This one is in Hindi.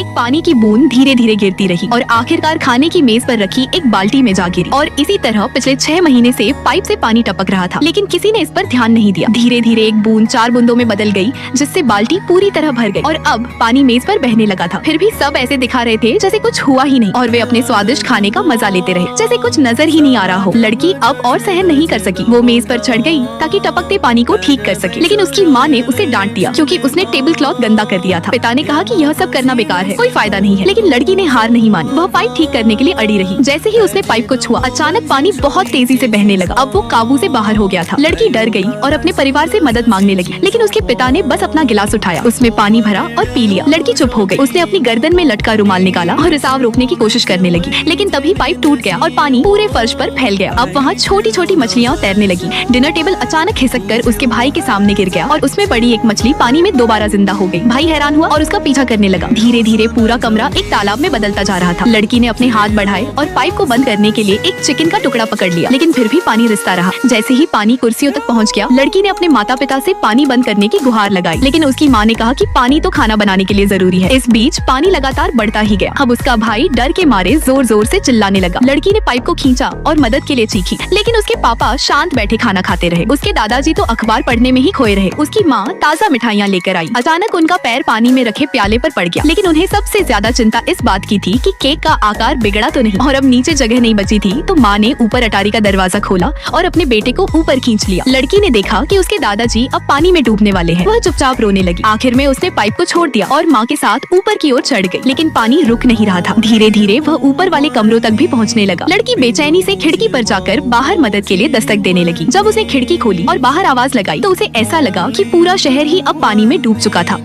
एक पानी की बूंद धीरे धीरे गिरती रही और आखिरकार खाने की मेज पर रखी एक बाल्टी में जा गिरी। और इसी तरह पिछले 6 महीने से पाइप से पानी टपक रहा था, लेकिन किसी ने इस पर ध्यान नहीं दिया। धीरे धीरे एक बूंद 4 बूंदों में बदल गई, जिससे बाल्टी पूरी तरह भर गई और अब पानी मेज पर बहने लगा था। फिर भी सब ऐसे दिखा रहे थे जैसे कुछ हुआ ही नहीं और वे अपने स्वादिष्ट खाने का मजा लेते रहे, जैसे कुछ नजर ही नहीं आ रहा हो। लड़की अब और सहन नहीं कर सकी, वो मेज पर चढ़ गई ताकि टपकते पानी को ठीक कर सके, लेकिन उसकी माँ ने उसे डांट दिया क्योंकि उसने टेबल क्लॉथ गंदा कर दिया था। पिता ने कहा कि यह सब करना बेकार है, कोई फायदा नहीं है, लेकिन लड़की ने हार नहीं मानी। वह पाइप ठीक करने के लिए अड़ी रही। जैसे ही उसने पाइप को छुआ, अचानक पानी बहुत तेजी से बहने लगा। अब वो काबू से बाहर हो गया था। लड़की डर गई और अपने परिवार से मदद मांगने लगी, लेकिन उसके पिता ने बस अपना गिलास उठाया, उसमें पानी भरा और पी लिया। लड़की चुप हो गई। उसने अपनी गर्दन में लटका रुमाल निकाला और रिसाव रोकने की कोशिश करने लगी, लेकिन तभी पाइप टूट गया और पानी पूरे फर्श पर फैल गया। अब वहाँ छोटी छोटी मछलियाँ तैरने लगी। डिनर टेबल अचानक खिसक कर उसके भाई के सामने गिर गया और उसमें पड़ी एक मछली पानी में दोबारा जिंदा हो गई। भाई हैरान हुआ और उसका पीछा करने लगा। धीरे धीरे पूरा कमरा एक तालाब में बदलता जा रहा था। लड़की ने अपने हाथ बढ़ाए और पाइप को बंद करने के लिए एक चिकन का टुकड़ा पकड़ लिया, लेकिन फिर भी पानी रिसता रहा। जैसे ही पानी कुर्सियों तक पहुंच गया, लड़की ने अपने माता पिता से पानी बंद करने की गुहार लगाई, लेकिन उसकी माँ ने कहा कि पानी तो खाना बनाने के लिए जरूरी है। इस बीच पानी लगातार बढ़ता ही गया। अब उसका भाई डर के मारे जोर जोर से चिल्लाने लगा। लड़की ने पाइप को खींचा और मदद के लिए चीखी, लेकिन उसके पापा शांत बैठे खाना खाते रहे। उसके दादाजी तो अखबार पढ़ने में ही खोए रहे। उसकी माँ ताज़ा मिठाइयाँ लेकर आई। अचानक उनका पैर पानी में रखे प्याले पर पड़ गया, लेकिन उन्हें सबसे ज्यादा चिंता इस बात की थी कि केक का आकार बिगड़ा तो नहीं। और अब नीचे जगह नहीं बची थी, तो माँ ने ऊपर अटारी का दरवाजा खोला और अपने बेटे को ऊपर खींच लिया। लड़की ने देखा कि उसके दादाजी अब पानी में डूबने वाले हैं। वह चुपचाप रोने लगी। आखिर में उसने पाइप को छोड़ दिया और माँ के साथ ऊपर की ओर चढ़ गई, लेकिन पानी रुक नहीं रहा था। धीरे धीरे वह ऊपर वाले कमरों तक भी पहुँचने लगा। लड़की बेचैनी से खिड़की पर जाकर बाहर मदद के लिए दस्तक देने लगी। जब उसने खिड़की खोली और बाहर आवाज लगाई, तो उसे ऐसा लगा कि पूरा शहर ही अब पानी में डूब चुका था।